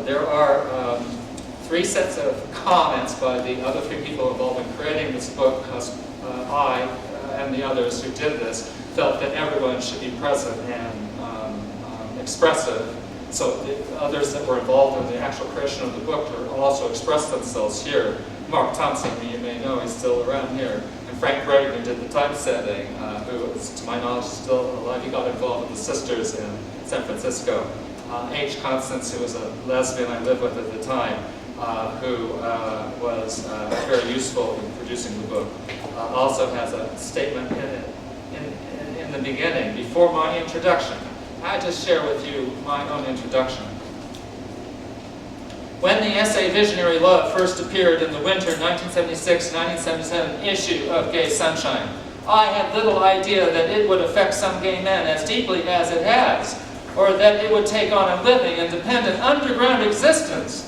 there are 3 sets of comments by the other 3 people involved in creating this book, because I and the others who did this felt that everyone should be present and expressive. So the others that were involved in the actual creation of the book also expressed themselves here. Mark Thompson, who you may know, is still around here. And Frank Gregory did the typesetting, who is, to my knowledge, still alive. He got involved with the Sisters in San Francisco. H. Constance, who was a lesbian I lived with at the time, who was very useful in producing the book, also has a statement in the beginning, before my introduction. I just share with you my own introduction. When the essay Visionary Love first appeared in the winter 1976-1977 issue of Gay Sunshine, I had little idea that it would affect some gay men as deeply as it has, or that it would take on a living, independent, underground existence.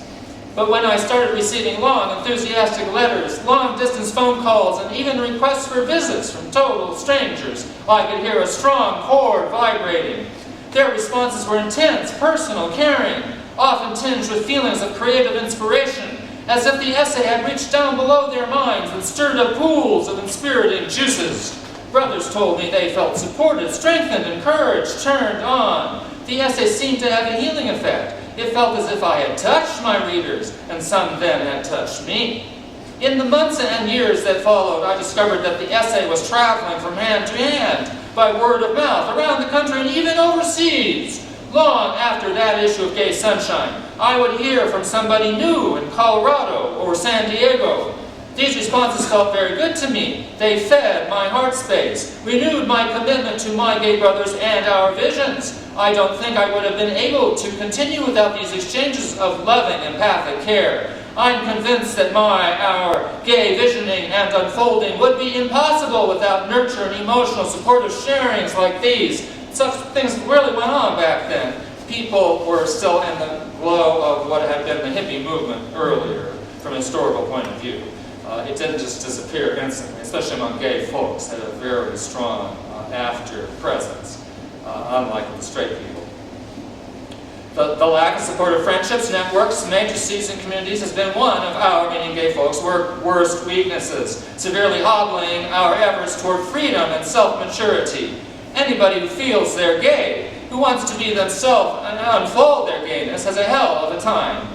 But when I started receiving long, enthusiastic letters, long-distance phone calls, and even requests for visits from total strangers, I could hear a strong chord vibrating. Their responses were intense, personal, caring, often tinged with feelings of creative inspiration, as if the essay had reached down below their minds and stirred up pools of inspiriting juices. Brothers told me they felt supported, strengthened, encouraged, turned on. The essay seemed to have a healing effect. It felt as if I had touched my readers, and some then had touched me. In the months and years that followed, I discovered that the essay was traveling from hand to hand, by word of mouth, around the country and even overseas. Long after that issue of Gay Sunshine, I would hear from somebody new in Colorado or San Diego. These responses felt very good to me. They fed my heart space, renewed my commitment to my gay brothers and our visions. I don't think I would have been able to continue without these exchanges of loving, empathic care. I'm convinced that our gay visioning and unfolding would be impossible without nurture and emotional supportive sharings like these. Such things really went on back then. People were still in the glow of what had been the hippie movement earlier, from a historical point of view. It didn't just disappear instantly, especially among gay folks. It had a very strong after presence, unlike the straight people. The lack of supportive friendships, networks, matrices, and communities has been one of our, meaning gay folks, worst weaknesses, severely hobbling our efforts toward freedom and self-maturity. Anybody who feels they're gay, who wants to be themselves and unfold their gayness, has a hell of a time.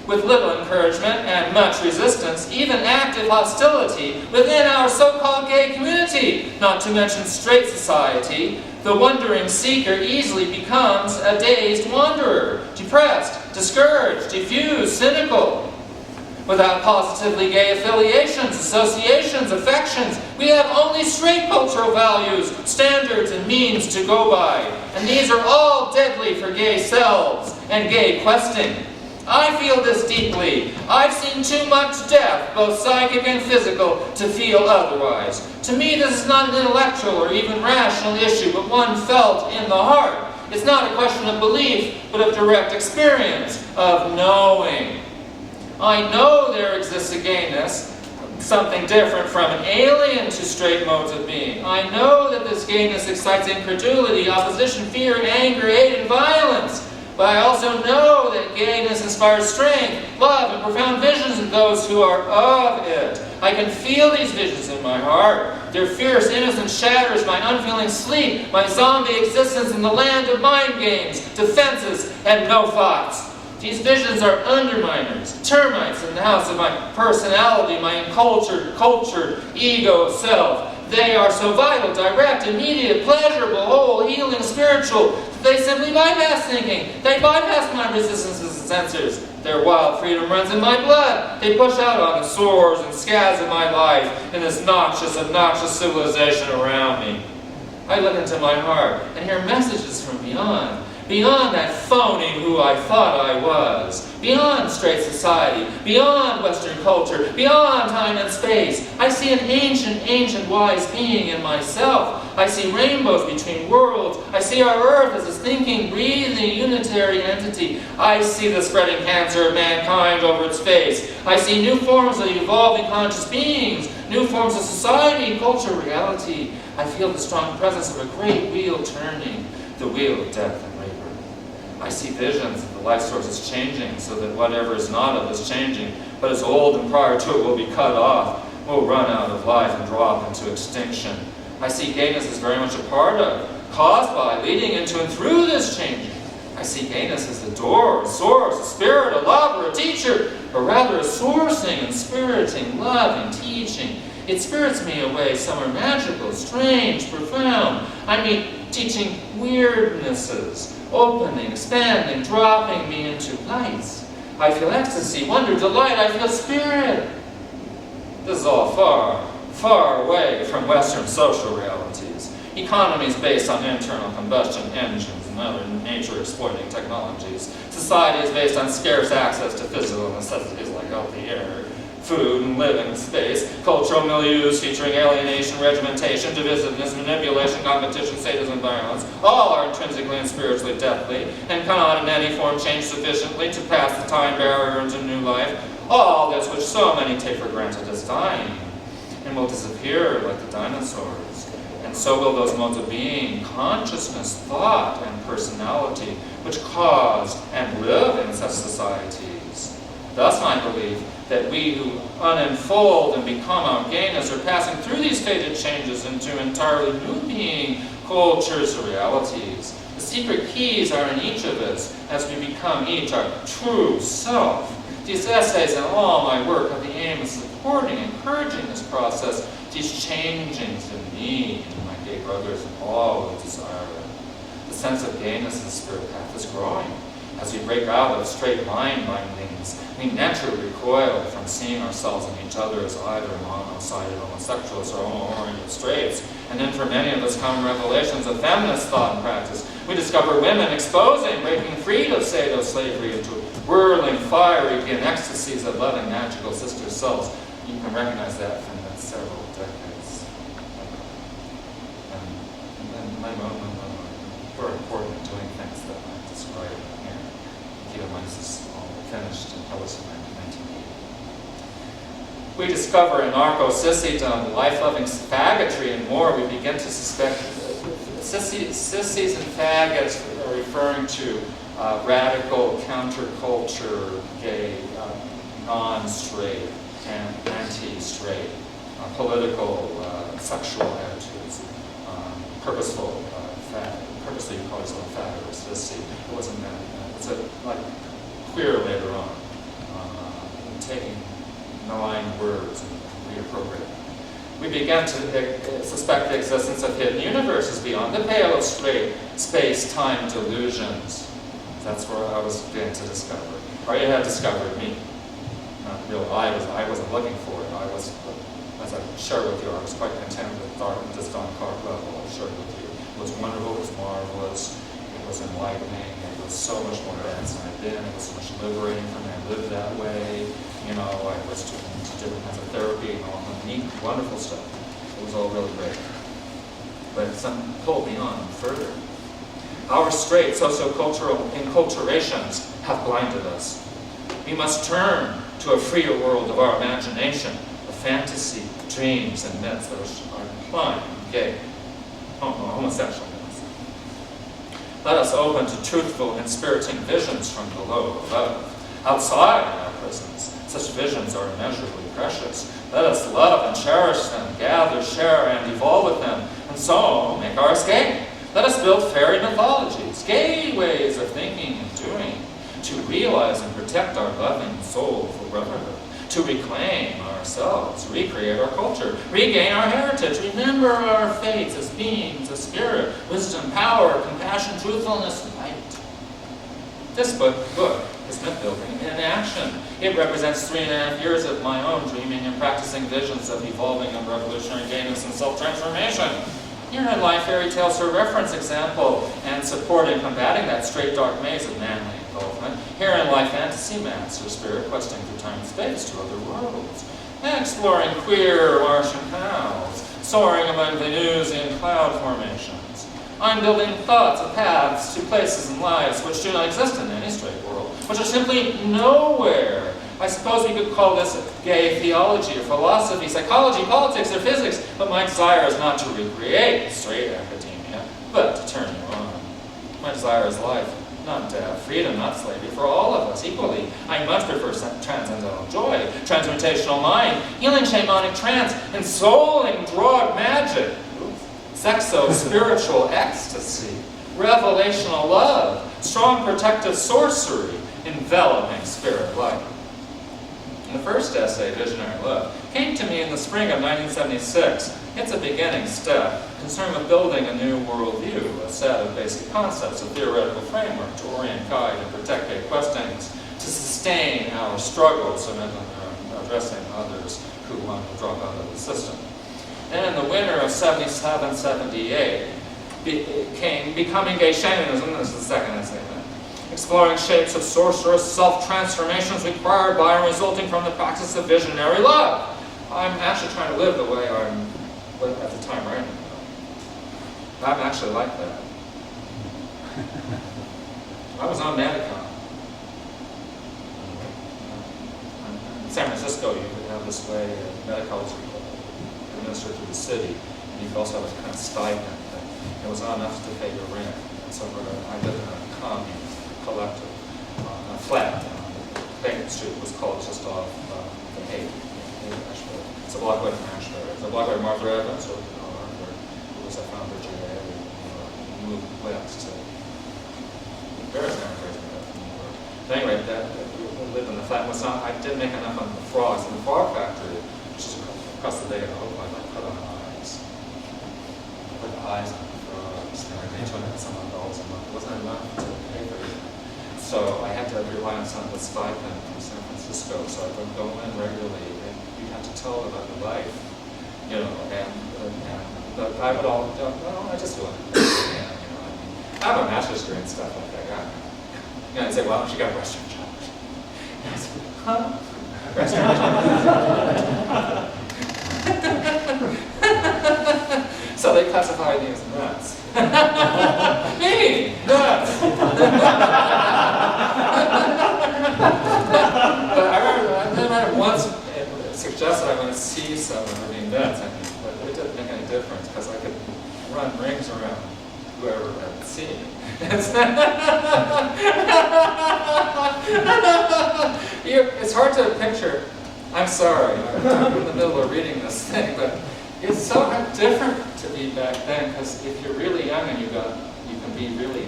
With little encouragement and much resistance, even active hostility within our so-called gay community, not to mention straight society, the wandering seeker easily becomes a dazed wanderer, depressed, discouraged, diffused, cynical. Without positively gay affiliations, associations, affections, we have only straight cultural values, standards, and means to go by. And these are all deadly for gay selves and gay questing. I feel this deeply. I've seen too much death, both psychic and physical, to feel otherwise. To me, this is not an intellectual or even rational issue, but one felt in the heart. It's not a question of belief, but of direct experience, of knowing. I know there exists a gayness, something different from an alien to straight modes of being. I know that this gayness excites incredulity, opposition, fear, anger, hate, and violence. But I also know that gayness inspires strength, love, and profound visions in those who are of it. I can feel these visions in my heart. Their fierce innocence shatters my unfeeling sleep, my zombie existence in the land of mind games, defenses, and no thoughts. These visions are underminers, termites in the house of my personality, my cultured ego self. They are so vital, direct, immediate, pleasurable, whole, healing, spiritual, that they simply bypass thinking. They bypass my resistances and censors. Their wild freedom runs in my blood. They push out on the sores and scabs of my life in this noxious, obnoxious civilization around me. I look into my heart and hear messages from beyond. Beyond that phony who I thought I was, beyond straight society, beyond Western culture, beyond time and space. I see an ancient wise being in myself. I see rainbows between worlds. I see our earth as a thinking, breathing, unitary entity. I see the spreading cancer of mankind over its face. I see new forms of evolving conscious beings, new forms of society, culture, reality. I feel the strong presence of a great wheel turning, the wheel of death and labor. I see visions of the life source is changing so that whatever is not of is changing, but is old and prior to it will be cut off, will run out of life and drop into extinction. I see gayness as very much a part of, caused by, leading into and through this changing. I see gayness as a door, a source, a spirit, a lover, a teacher, or rather a sourcing and spiriting, loving, teaching. It spirits me away somewhere magical, strange, profound. I mean, teaching weirdnesses, opening, expanding, dropping me into lights. I feel ecstasy, wonder, delight. I feel spirit. This is all far, far away from Western social realities. Economies based on internal combustion engines and other nature-exploiting technologies. Society is based on scarce access to physical necessities like healthy air, food, and living space. Cultural milieus featuring alienation, regimentation, divisiveness, manipulation, competition, sadism, violence. All are intrinsically and spiritually deathly, and cannot in any form change sufficiently to pass the time barrier into new life. All this which so many take for granted as dying, and will disappear like the dinosaurs. And so will those modes of being, consciousness, thought, and personality, which caused and live in such societies. Thus I believe that we who unenfold and become our gayness are passing through these fated changes into entirely new being, cultures, or realities. The secret keys are in each of us as we become each our true self. These essays and all my work have the aim of supporting, encouraging this process, these changings in me and my gay brothers and all who desire it. The sense of gayness in the spirit path is growing. As we break out of straight line bindings, we naturally recoil from seeing ourselves and each other as either mono-sided homosexuals or homo-oriented straights. And then for many of us come revelations of feminist thought and practice. We discover women exposing, breaking free of pseudo-slavery into whirling, fiery, and ecstasies of loving, magical sister selves. You can recognize that from the several decades. And my moment very important in doing things that I describe here. Keep in mind, this is all finished and published in 1980. We discover anarcho-sissydom, life-loving faggotry, and more. We begin to suspect sissies and faggots are referring to radical counterculture, gay, non-straight, and anti-straight, political, sexual attitudes, purposeful, purposely you call yourself a fag or a sissy. It wasn't that. It's like queer later on, taking malign words and reappropriating. We began to suspect the existence of hidden universes beyond the pale of straight space-time delusions. That's where I was beginning to discover. Or it had discovered me. Not real. I wasn't looking for it. I was, as I shared with you, I was quite content with this Don Clark level. I shared with you. It was wonderful. It was marvelous. It was enlightening. It was so much more advanced than I'd been. It was so much liberating for me. I lived that way. You know, I was doing different kinds of therapy and all that neat, wonderful stuff. It was all really great. But some pulled me on further. Our straight sociocultural enculturations have blinded us. We must turn to a freer world of our imagination, of fantasy, dreams, and myths that are implying gay, homosexual myths. Let us open to truthful, inspiriting visions from below, above, outside our prisons. Such visions are immeasurably precious. Let us love and cherish them, gather, share, and evolve with them, and so make our escape. Let us build fairy mythologies, gay ways of thinking and doing, to realize and protect our loving soulful brotherhood, to reclaim ourselves, recreate our culture, regain our heritage, remember our fates as beings of spirit, wisdom, power, compassion, truthfulness, and light. This book is myth building in action. It represents 3.5 years of my own dreaming and practicing visions of evolving and revolutionary gayness and self-transformation. Herein lie fairy tales for reference, example, and support in combating that straight dark maze of manly involvement. Herein lie fantasy maps for spirit questing through time and space to other worlds, and exploring queer Martian canals, soaring among Venusian cloud formations. I'm building thoughts of paths to places and lives which do not exist in any straight world, which are simply nowhere. I suppose we could call this gay theology or philosophy, psychology, politics, or physics, but my desire is not to recreate straight academia, but to turn you on. My desire is life, not death, freedom, not slavery, for all of us equally. I much prefer transcendental joy, transmutational mind, healing shamanic trance, ensouling drug magic, sexo-spiritual ecstasy, revelational love, strong protective sorcery, enveloping spirit light. The first essay, Visionary Love, came to me in the spring of 1976. It's a beginning step, concerned with building a new worldview, a set of basic concepts, a theoretical framework to orient, guide, and protect gay questions, to sustain our struggles and addressing others who want to drop out of the system. And in the winter of 77, 78, came Becoming Gay Shamanism. This is the second essay. Exploring shapes of sorcerous self-transformations required by and resulting from the practice of visionary love. I'm actually trying to live the way I'm at the time right now. I'm actually like that. I was on Mattachine. In San Francisco, you could have this way, Mattachine was administered through the city, and you could also have a kind of stipend thing. It was not enough to pay your rent. And so I lived in a commune collective, a flat on Bacon Street. It was called just off the Haight, Asheville. It's a block away from Asheville. It's a block away from Martha Evans, or where it was a founder, J.A. moved west to Paris, from New York. But anyway, we lived in the flat. I didn't make enough on the frogs. In the frog factory, which is across the bay of Hope, I put on eyes. I put eyes on the frogs, and they took some adults, and it wasn't enough to pay for it. So I had to rely on some of the stipend from San Francisco, so I would go in regularly, and you had to tell about your life, you know, and I would all, well, I just do it. I have a master's degree and stuff like that. You know, I'd say, well, she got a Western job. And I said, huh? Western job? So they classified me as nuts. Me, nuts. But I remember once it suggested I want to see someone for being nuts, but it didn't make any difference because I could run rings around whoever I would see. It's hard to picture. I'm sorry, I'm in the middle of reading this thing, but it's so different to be back then, because if you're really young and you can be really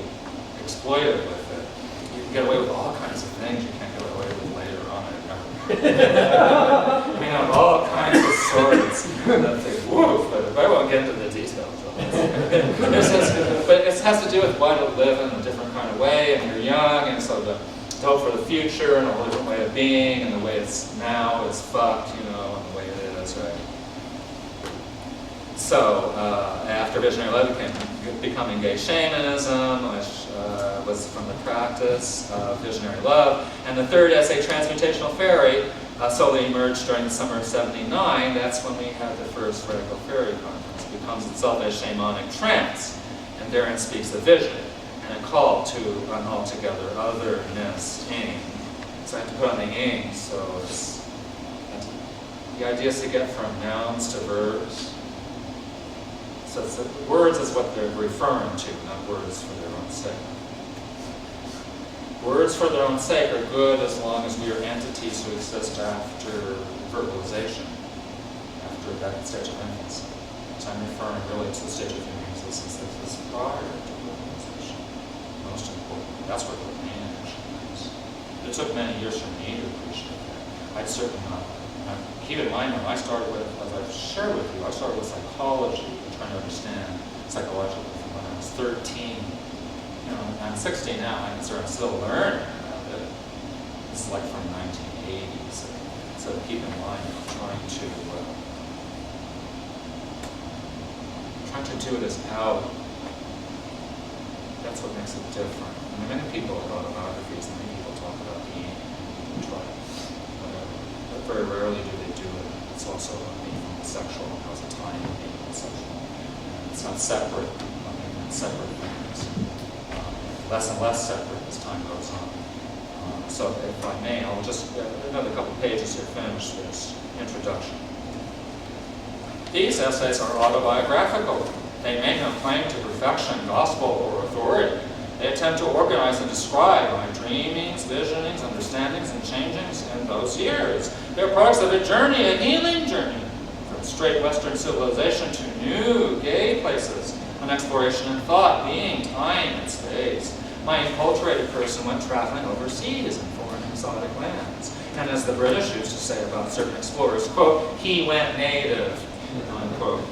exploitive with it. You can get away with all kinds of things you can't get away with later on. I mean, of all kinds of sorts. That's like, woof, but I won't get into the details of it. But it has to do with why to live in a different kind of way, and you're young, and so to hope for the future, and a whole different way of being, and the way it's now is fucked, you know, and the way it is, right? So, after Visionary Love came Becoming Gay Shamanism, which was from the practice of Visionary Love, and the third essay, Trans-Mutational Faerie, solely emerged during the summer of '79. That's when we had the first Radical Faerie conference. It becomes itself a shamanic trance, and therein speaks the vision, and a call to an altogether otherness, ing. So I have to put on the ing, so it's, the idea is to get from nouns to verbs. So words is what they're referring to, not words for their own sake. Words for their own sake are good as long as we are entities who exist after verbalization, after that stage of infancy. So I'm referring really to the stage of human existence that is prior to verbalization. Most important. That's where the main actually is. It took many years for me to appreciate that. I'd certainly not. Keep in mind, when I started with, as I've shared with you, I started with psychology, trying to understand psychologically from when I was 13. You know, I'm 60 now, and I'm still learning about it. This is like from 1980, so keep in mind, I'm trying to do this out. That's what makes it different. I mean, many people have autobiographies, and many people talk about being whatever, but very rarely do they do it. It's also being sexual, because it's time of being sexual. It's not separate, separate things. Less and less separate as time goes on. So if I may, I'll just, another couple pages here, finish this introduction. These essays are autobiographical. They make no claim to perfection, gospel, or authority. They attempt to organize and describe my dreamings, visionings, understandings, and changings in those years. They're products of a journey, a healing journey, from straight Western civilization to new gay places, an exploration in thought, being, time, and space. My enculturated person went traveling overseas in foreign exotic lands. And as the British used to say about certain explorers, quote, he went native, unquote.